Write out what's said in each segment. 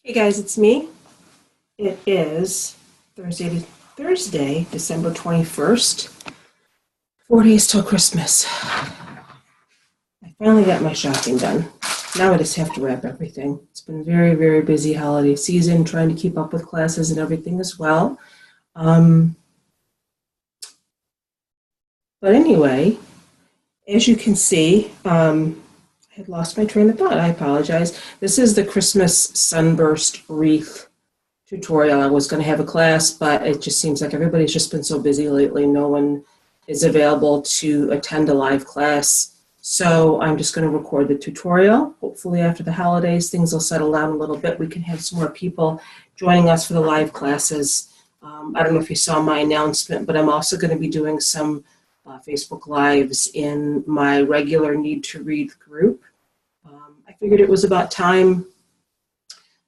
Hey guys, it's me. It is Thursday, December 21st. 4 days till Christmas. I finally got my shopping done. Now I just have to wrap everything. It's been very, very busy holiday season, trying to keep up with classes and everything as well. Um, but anyway, as you can see, I had lost my train of thought. I apologize. This is the Christmas sunburst wreath tutorial. I was going to have a class, but it just seems like everybody's just been so busy lately. No one is available to attend a live class. So I'm just going to record the tutorial. Hopefully after the holidays, things will settle down a little bit. We can have some more people joining us for the live classes. I don't know if you saw my announcement, but I'm also going to be doing some Facebook Lives in my regular Need to Read group. I figured it was about time.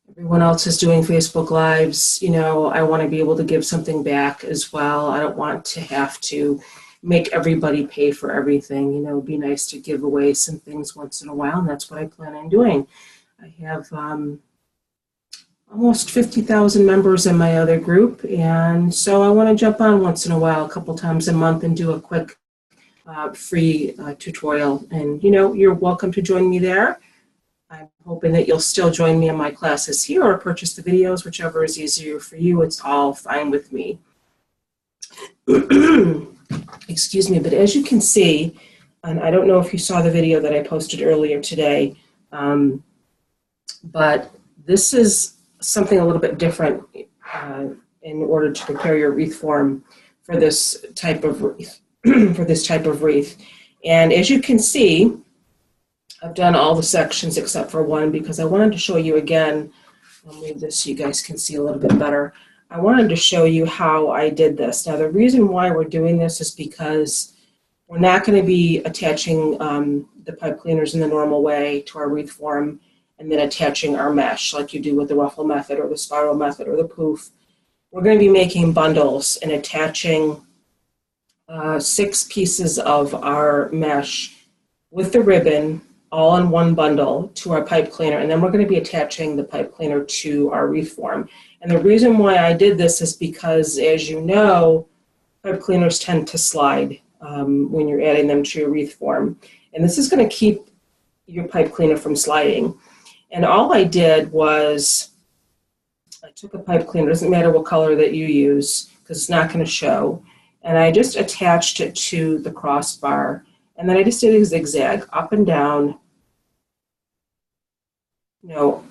Everyone else is doing Facebook Lives. You know, I want to be able to give something back as well. I don't want to have to make everybody pay for everything. You know, it'd be nice to give away some things once in a while, and that's what I plan on doing. I have almost 50,000 members in my other group, and so I want to jump on once in a while, a couple times a month, and do a quick free tutorial. And, you know, you're welcome to join me there. I'm hoping that you'll still join me in my classes here or purchase the videos, whichever is easier for you. It's all fine with me. Excuse me, but as you can see, and I don't know if you saw the video that I posted earlier today, but this is something a little bit different in order to prepare your wreath form for this type of wreath. And as you can see, I've done all the sections except for one because I wanted to show you again. I'll move this so you guys can see a little bit better. I wanted to show you how I did this. Now, the reason why we're doing this is because we're not going to be attaching the pipe cleaners in the normal way to our wreath form and then attaching our mesh like you do with the ruffle method or the spiral method or the poof. We're going to be making bundles and attaching 6 pieces of our mesh with the ribbon all in one bundle to our pipe cleaner, and then we're going to be attaching the pipe cleaner to our wreath form. And the reason why I did this is because, as you know, pipe cleaners tend to slide when you're adding them to your wreath form. And this is going to keep your pipe cleaner from sliding. And all I did was I took a pipe cleaner, doesn't matter what color that you use because it's not going to show, and I just attached it to the crossbar. And then I just did a zigzag up and down, you know,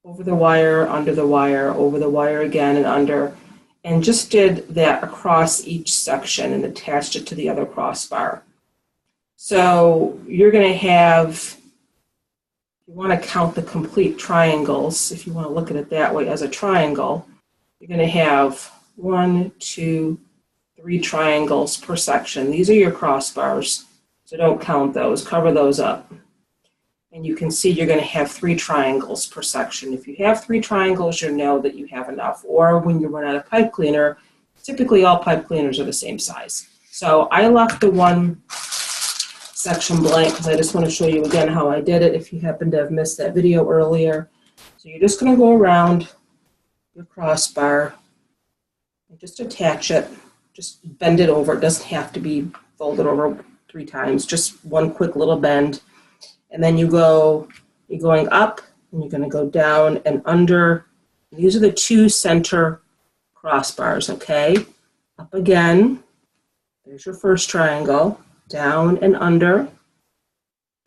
over the wire, under the wire, over the wire again and under, and just did that across each section and attached it to the other crossbar. So you're going to have, if you want to count the complete triangles, if you want to look at it that way as a triangle, you're going to have 1, 2, 3 triangles per section. These are your crossbars. So don't count those, cover those up. And you can see you're going to have 3 triangles per section. If you have 3 triangles, you know that you have enough. Or when you run out of pipe cleaner, typically all pipe cleaners are the same size. So I left the one section blank because I just want to show you again how I did it if you happen to have missed that video earlier. So you're just going to go around your crossbar and just attach it. Just bend it over. It doesn't have to be folded over 3 times, just one quick little bend. And then you're going up and you're going to go down and under. These are the 2 center crossbars, okay? Up again, there's your first triangle, down and under,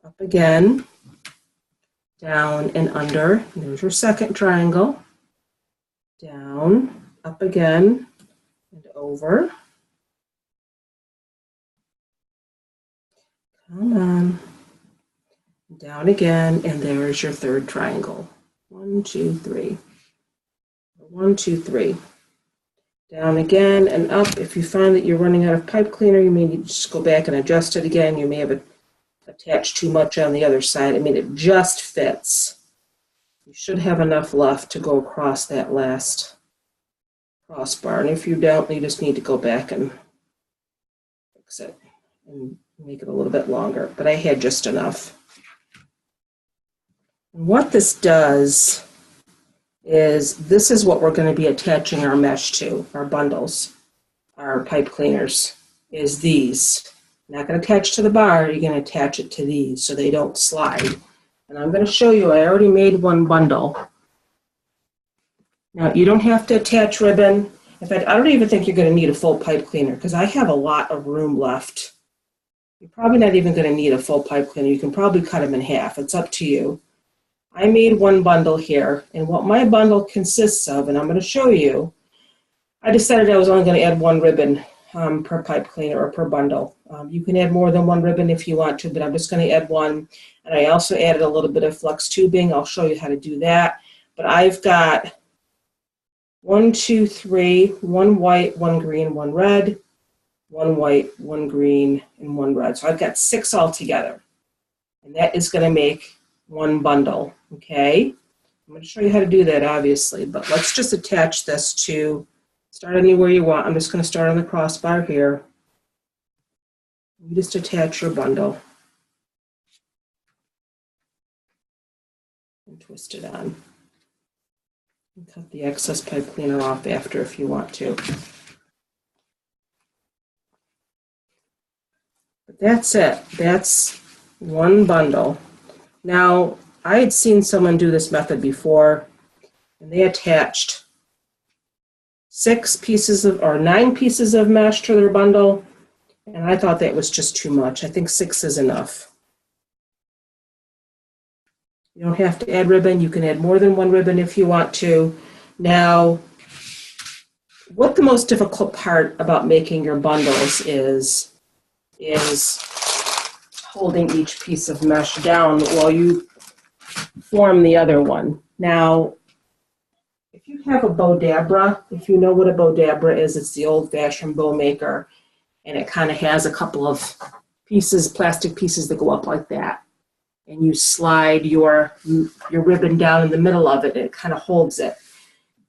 up again, down and under. And there's your second triangle, down, up again, and over. Come on. Down again, and there's your third triangle. 1, 2, 3. 1, 2, 3. Down again and up. If you find that you're running out of pipe cleaner, you may need to just go back and adjust it again. You may have attached too much on the other side. I mean, it just fits. You should have enough left to go across that last crossbar. And if you don't, you just need to go back and fix it and make it a little bit longer. But I had just enough. And what this does is this is what we're going to be attaching our mesh to, our bundles, our pipe cleaners, is these. Not going to attach to the bar, you're going to attach it to these so they don't slide. And I'm going to show you, I already made one bundle. Now, you don't have to attach ribbon. In fact, I don't even think you're going to need a full pipe cleaner because I have a lot of room left. You're probably not even going to need a full pipe cleaner. You can probably cut them in half. It's up to you. I made one bundle here, and what my bundle consists of, and I'm going to show you, I decided I was only going to add one ribbon per pipe cleaner or per bundle. You can add more than one ribbon if you want to, but I'm just going to add one. And I also added a little bit of flex tubing. I'll show you how to do that. But I've got 1, 2, 3, 1 white, 1 green, 1 red, 1 white, 1 green, and 1 red. So I've got 6 altogether. And that is going to make one bundle, okay? I'm going to show you how to do that, obviously, but let's just attach this to, start anywhere you want. I'm just going to start on the crossbar here. You just attach your bundle and twist it on. And cut the excess pipe cleaner off after if you want to. But that's it. That's one bundle. Now, I had seen someone do this method before, and they attached 9 pieces of mesh to their bundle, and I thought that was just too much. I think 6 is enough. You don't have to add ribbon. You can add more than one ribbon if you want to. Now, what the most difficult part about making your bundles is holding each piece of mesh down while you form the other one. Now, if you have a bow dabra, if you know what a bow dabra is, it's the old-fashioned bow maker, and it kind of has a couple of pieces, plastic pieces that go up like that. And you slide your ribbon down in the middle of it, and it kind of holds it.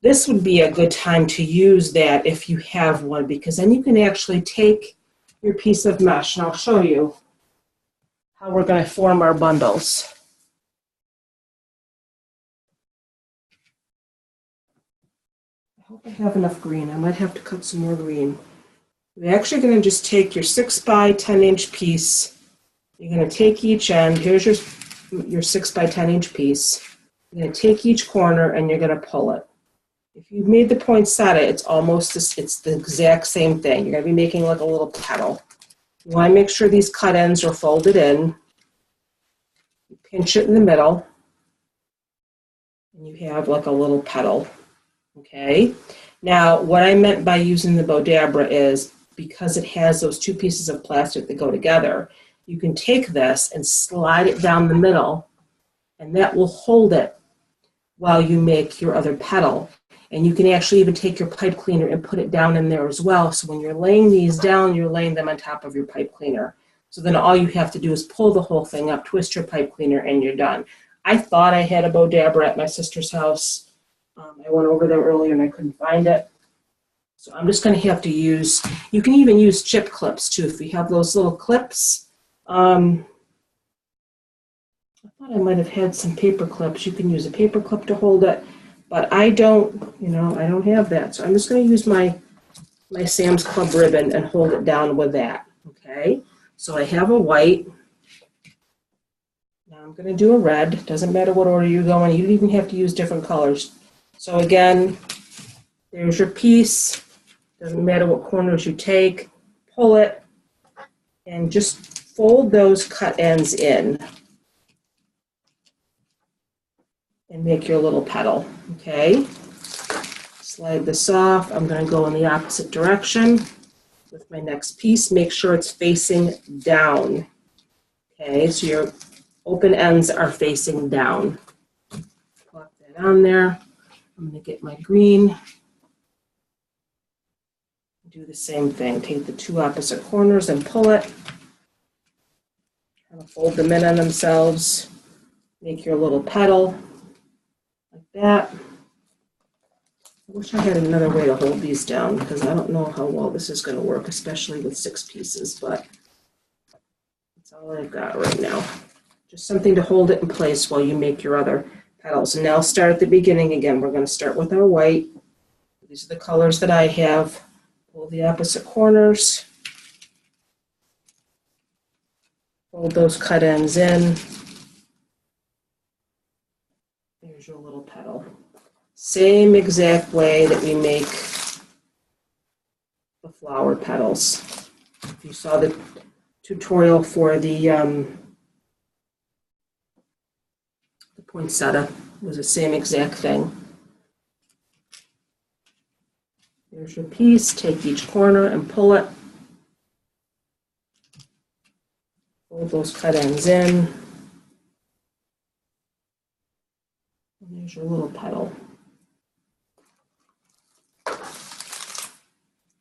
This would be a good time to use that if you have one, because then you can actually take your piece of mesh, and I'll show you how we're going to form our bundles. I hope I have enough green. I might have to cut some more green. We're actually going to just take your 6 by 10 inch piece. You're going to take each end. Here's your 6 by 10 inch piece. You're going to take each corner and you're going to pull it. If you've made the poinsettia, it's the exact same thing. You're going to be making like a little petal. You want to make sure these cut ends are folded in. You pinch it in the middle, and you have like a little petal. Okay. Now, what I meant by using the bow dabra is because it has those 2 pieces of plastic that go together, you can take this and slide it down the middle, and that will hold it while you make your other petal. And you can actually even take your pipe cleaner and put it down in there as well. So when you're laying these down, you're laying them on top of your pipe cleaner. So then all you have to do is pull the whole thing up, twist your pipe cleaner, and you're done. I thought I had a bow dabra at my sister's house. I went over there earlier and I couldn't find it. So I'm just going to have to use, you can even use chip clips too. If you have those little clips, I thought I might have had some paper clips. You can use a paper clip to hold it, but I don't have that. So I'm just going to use my Sam's Club ribbon and hold it down with that. Okay, so I have a white. Now I'm going to do a red. Doesn't matter what order you go in. You don't even have to use different colors. So again, there's your piece. Doesn't matter what corners you take. Pull it and just fold those cut ends in and make your little petal. Okay, slide this off. I'm going to go in the opposite direction with my next piece. Make sure it's facing down. Okay, so your open ends are facing down. Plop that on there. I'm going to get my green. Do the same thing. Take the 2 opposite corners and pull it. Kind of fold them in on themselves. Make your little petal like that. I wish I had another way to hold these down because I don't know how well this is going to work, especially with 6 pieces, but that's all I've got right now. Just something to hold it in place while you make your other petals. And now start at the beginning again. We're going to start with our white. These are the colors that I have. Pull the opposite corners. Fold those cut ends in. There's your little petal. Same exact way that we make the flower petals. If you saw the tutorial for the poinsettia, it was the same exact thing. There's your piece. Take each corner and pull it. Fold those cut ends in. And there's your little petal.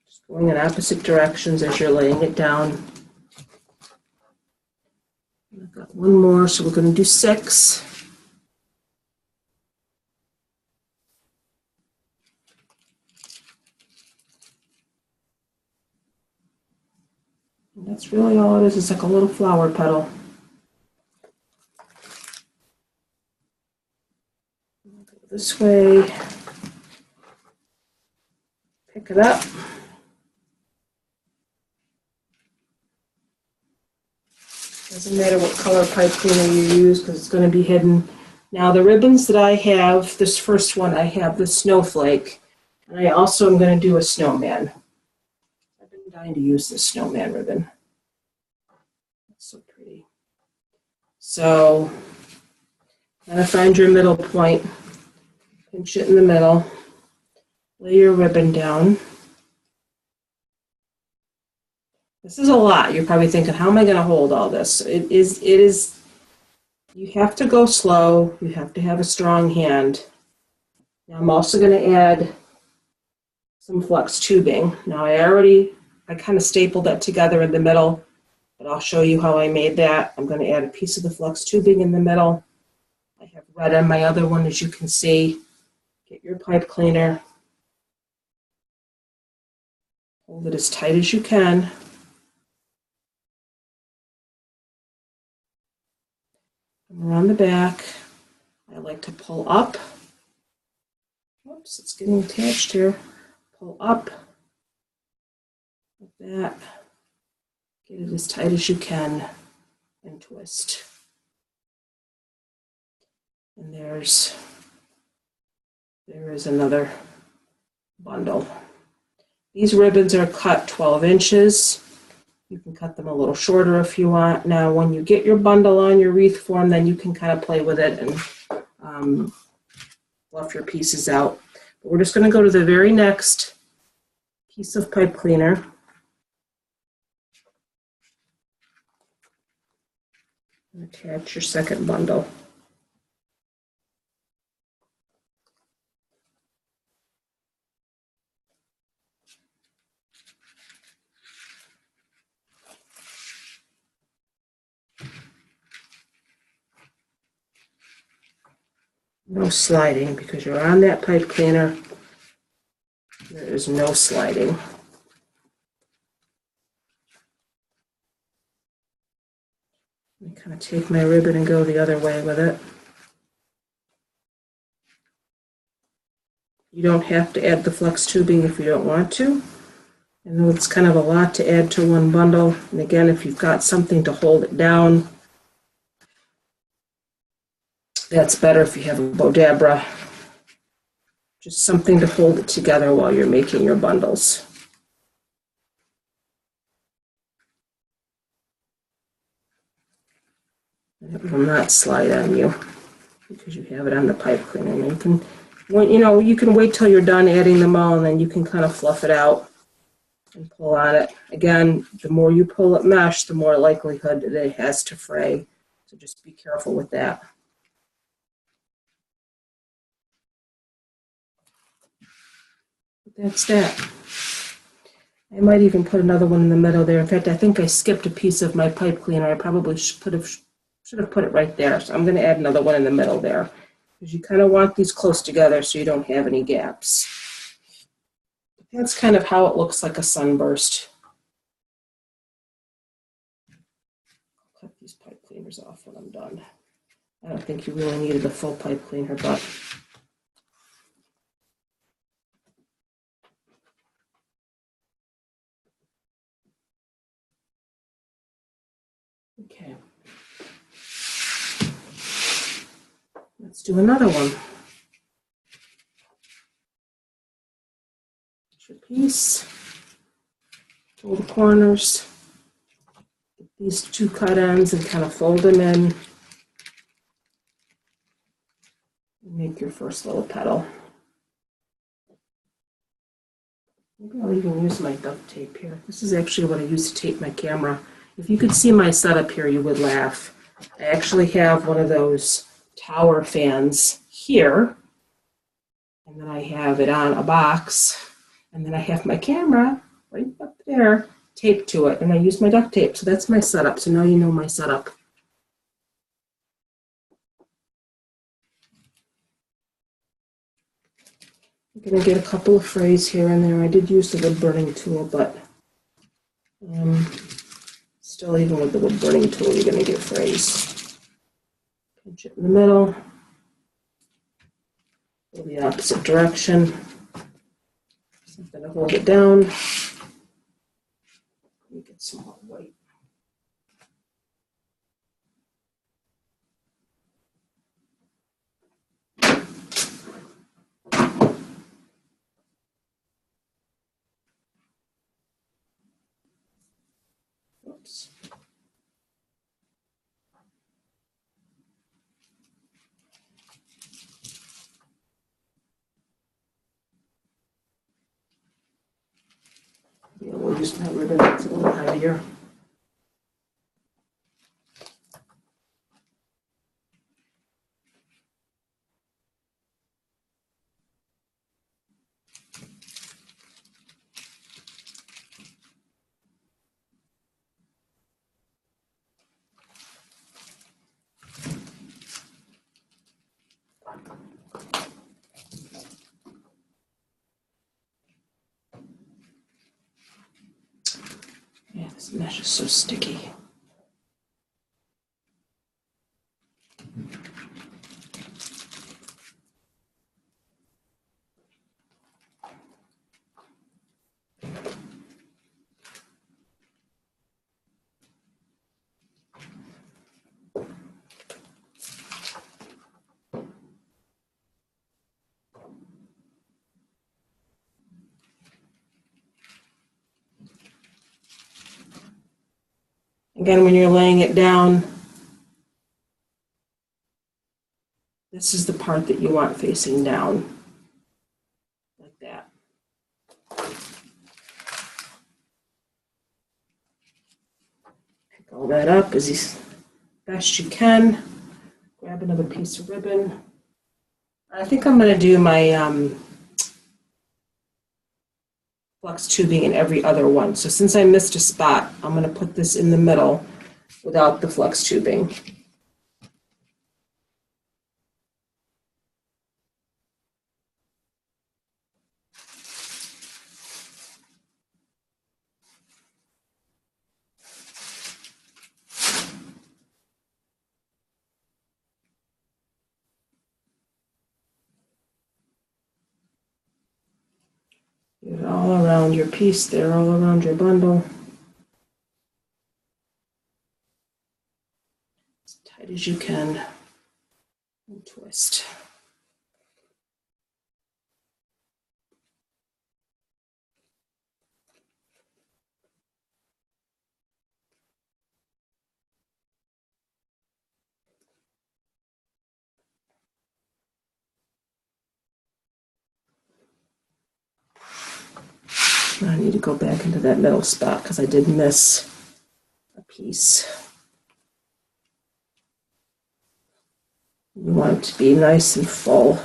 Just going in opposite directions as you're laying it down. I've got one more, so we're going to do 6. And that's really all it is. It's like a little flower petal. Go this way. Pick it up. Doesn't matter what color pipe cleaner you use because it's going to be hidden. Now the ribbons that I have, this first one, I have the snowflake. And I also am going to do a snowman. I've been dying to use this snowman ribbon. It's so pretty. So, kind of find your middle point. Pinch it in the middle. Lay your ribbon down. This is a lot. You're probably thinking, how am I going to hold all this? It is, you have to go slow. You have to have a strong hand. Now I'm also going to add some flex tubing. Now I kind of stapled that together in the middle, but I'll show you how I made that. I'm going to add a piece of the flex tubing in the middle. I have red on my other one, as you can see. Get your pipe cleaner. Hold it as tight as you can. Around the back, I like to pull up. Whoops, it's getting attached here. Pull up like that. Get it as tight as you can and twist. And there is another bundle. These ribbons are cut 12 inches. You can cut them a little shorter if you want. Now, when you get your bundle on your wreath form, then you can kind of play with it and fluff your pieces out. But we're just going to go to the very next piece of pipe cleaner. And attach your second bundle. No sliding because you're on that pipe cleaner. There is no sliding. Let me kind of take my ribbon and go the other way with it. You don't have to add the flex tubing if you don't want to. I know it's kind of a lot to add to one bundle. And again, if you've got something to hold it down, that's better if you have a Bodabra. Just something to hold it together while you're making your bundles. And it will not slide on you because you have it on the pipe cleaner. And you can wait till you're done adding them all, and then you can kind of fluff it out and pull on it. Again, the more you pull it mesh, the more likelihood that it has to fray. So just be careful with that. That's that. I might even put another one in the middle there. In fact, I think I skipped a piece of my pipe cleaner. I probably should have put it right there. So I'm going to add another one in the middle there. Because you kind of want these close together so you don't have any gaps. That's kind of how it looks like a sunburst. I'll cut these pipe cleaners off when I'm done. I don't think you really needed a full pipe cleaner, but okay. Let's do another one. Get your piece, pull the corners, get these two cut ends and kind of fold them in. Make your first little petal. Maybe I'll even use my duct tape here. This is actually what I use to tape my camera. If you could see my setup here, you would laugh. I actually have one of those tower fans here, and then I have it on a box, and then I have my camera right up there taped to it, and I use my duct tape. So that's my setup. So now you know my setup. I'm going to get a couple of frays here and there. I did use the wood burning tool, but still, even with the wood burning tool, you're going to get frays. Pinch it in the middle. Go the opposite direction. Something to hold it down. Let me get some more white. Oops. Yeah, we'll use my ribbon. It's a little heavier. Yeah, this mesh is so sticky. Again, when you're laying it down, this is the part that you want facing down, like that. Pick all that up as best you can. Grab another piece of ribbon. I think I'm going to do my flux tubing in every other one. So since I missed a spot, I'm going to put this in the middle without the flux tubing. Get it all around your piece there, all around your bundle. As tight as you can. And twist. I need to go back into that middle spot because I did miss a piece. You want it to be nice and full.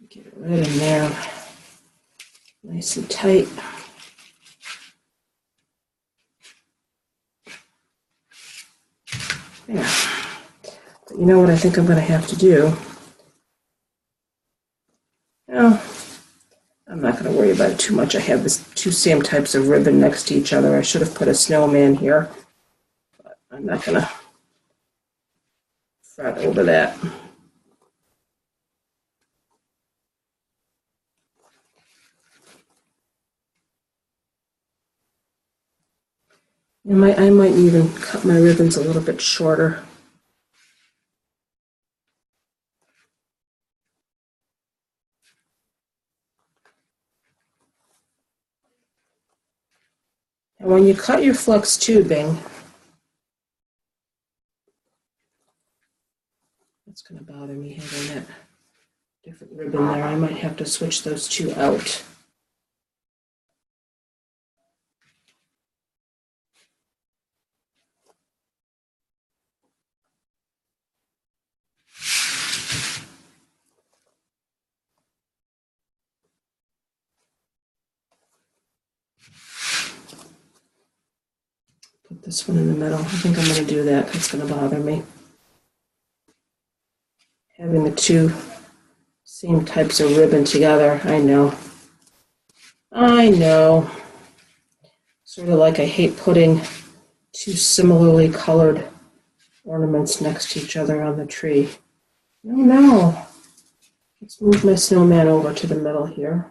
Get it right in there, nice and tight. Yeah. But you know what I think I'm going to have to do? No, I'm not worry about it too much. I have this two same types of ribbon next to each other. I should have put a snowman here, but I'm not going to fret over that. And I might even cut my ribbons a little bit shorter. And when you cut your flex tubing, it's going to bother me having that different ribbon there. I might have to switch those two out. Put this one in the middle. I think I'm going to do that. That's going to bother me. Having the two same types of ribbon together, I know. I know. Sort of like I hate putting two similarly colored ornaments next to each other on the tree. No. Let's move my snowman over to the middle here.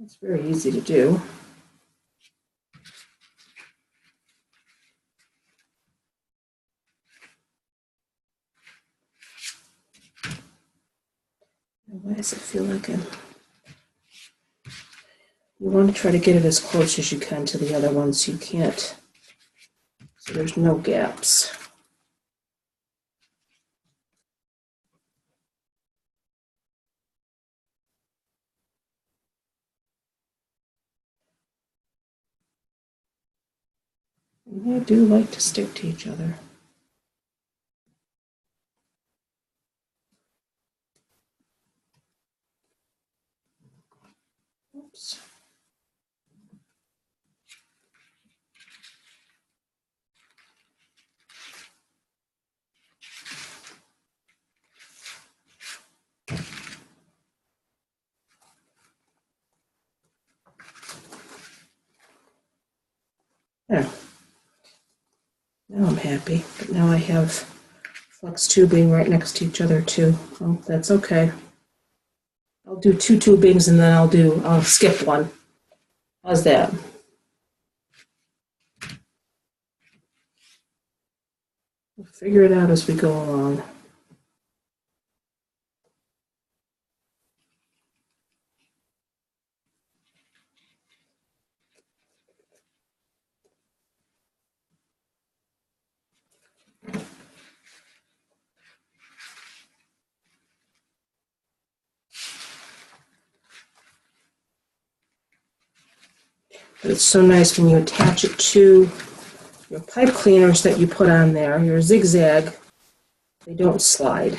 It's very easy to do. Why does it feel like you want to try to get it as close as you can to the other one so you can't, so there's no gaps. And they do like to stick to each other. Oops. There. Now I'm happy, but now I have flex tubing right next to each other too. Oh, that's okay. I'll do two tubings and then I'll skip one. How's that? We'll figure it out as we go along. But it's so nice when you attach it to your pipe cleaners that you put on there, your zigzag, they don't slide.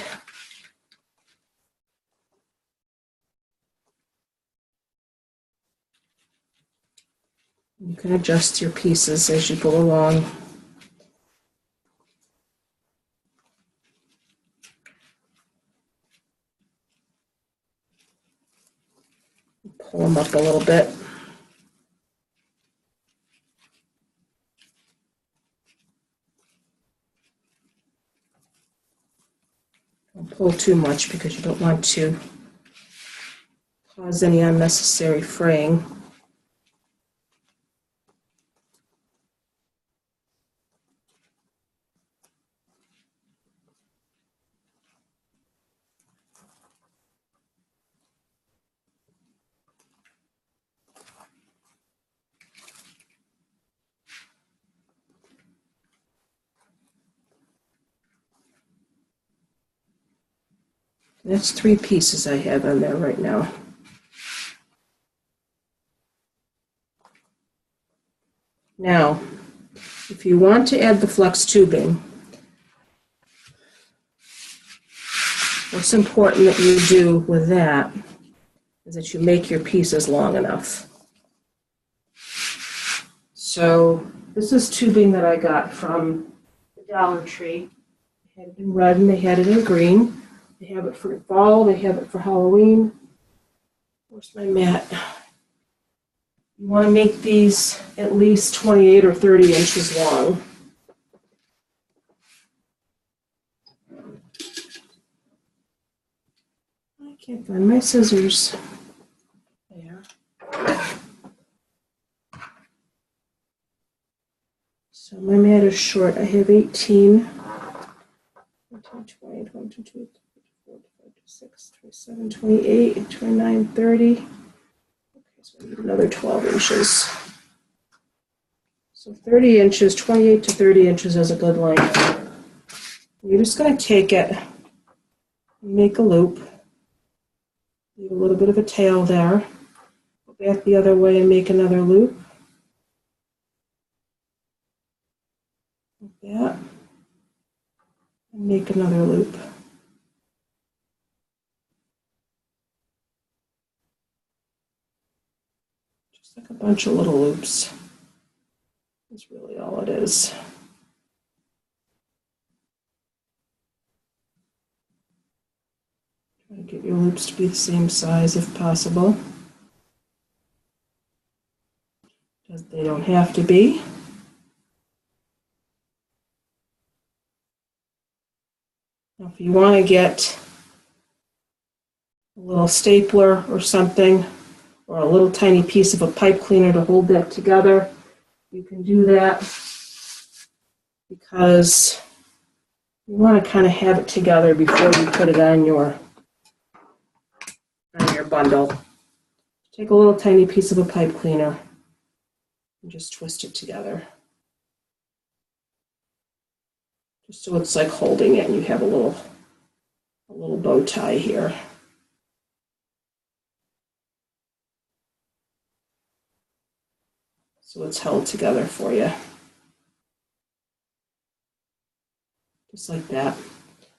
You can adjust your pieces as you go along. Pull them up a little bit. Don't pull too much because you don't want to cause any unnecessary fraying. That's 3 pieces I have on there right now. Now, if you want to add the flex tubing, what's important that you do with that is that you make your pieces long enough. So this is tubing that I got from the Dollar Tree. They had it in red and they had it in green. They have it for fall, they have it for Halloween. Where's my mat? You want to make these at least 28 or 30 inches long. I can't find my scissors. There. So my mat is short. I have 18, 19, 20, 22, 23, 24, 25, 26, 27, 28, 29, 30. Okay, so I need another 12 inches. So 30 inches, 28 to 30 inches is a good length. You're just going to take it, make a loop, leave a little bit of a tail there, go back the other way and make another loop. Like that. And make another loop. Just like a bunch of little loops. That's really all it is. Try to get your loops to be the same size if possible. They don't have to be. Now, if you want to get a little stapler or something, or a little tiny piece of a pipe cleaner to hold that together, you can do that because you want to kind of have it together before you put it on your bundle. Take a little tiny piece of a pipe cleaner and just twist it together. Just so it's like holding it and you have a little bow tie here. So it's held together for you. Just like that.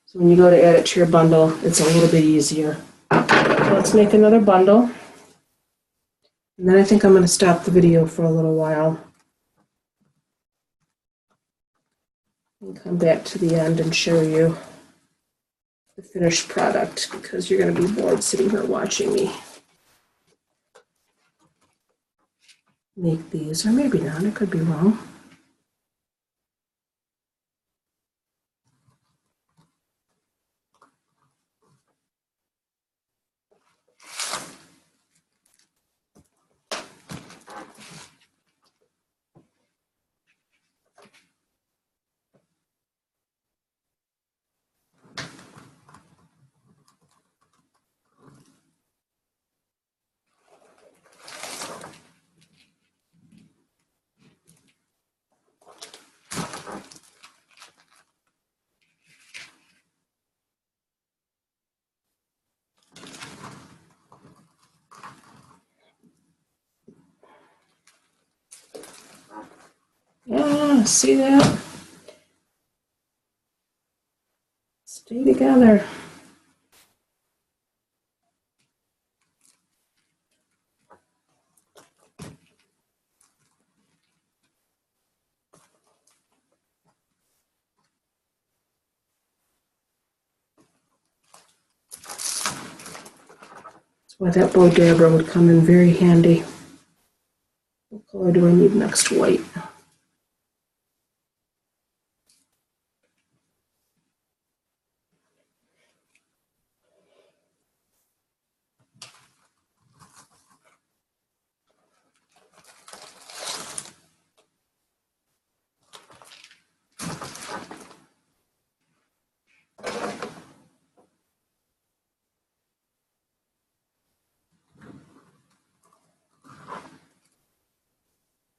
So when you go to add it to your bundle, it's a little bit easier. So let's make another bundle. And then I think I'm going to stop the video for a little while. And come back to the end and show you the finished product because you're going to be bored sitting here watching me make these, or maybe not, I could be wrong. Yeah, see that? Stay together. That's why that bow dabber would come in very handy. What color do I need next? White.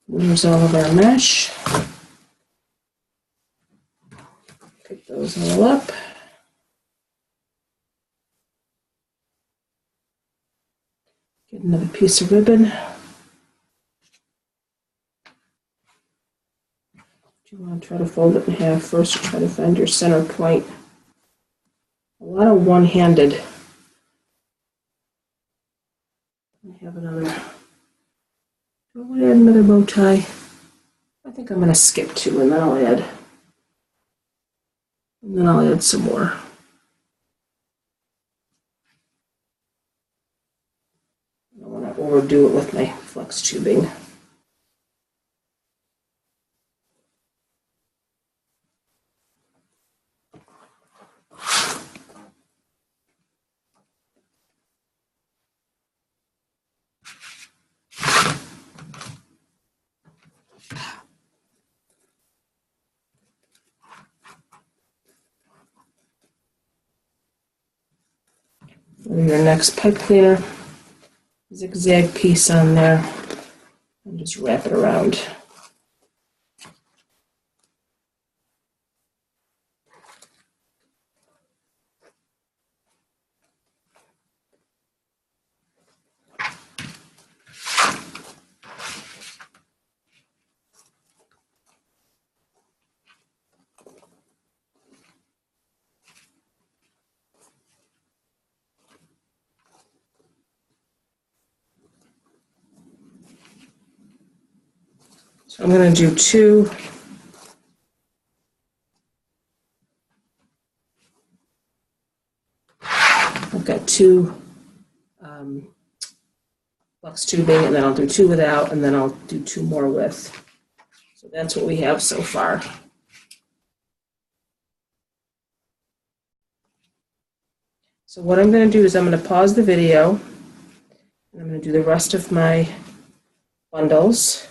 There's all of our mesh. Pick those all up. Get another piece of ribbon. You want to try to fold it in half first to try to find your center point. A lot of one-handed. I have another. Do I want to add another bow tie? I think I'm going to skip two and then I'll add some more. to do it with my flex tubing. Your next pipe cleaner, zigzag piece on there, and just wrap it around. So I'm going to do two. I've got two flex tubing, and then I'll do two without, and then I'll do two more with. So that's what we have so far. So what I'm going to do is I'm going to pause the video, and I'm going to do the rest of my bundles.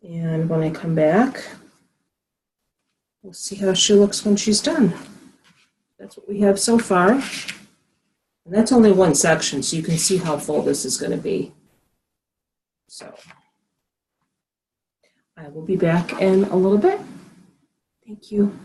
And when I come back, we'll see how she looks when she's done. That's what we have so far. And that's only one section, so you can see how full this is going to be. So I will be back in a little bit. Thank you.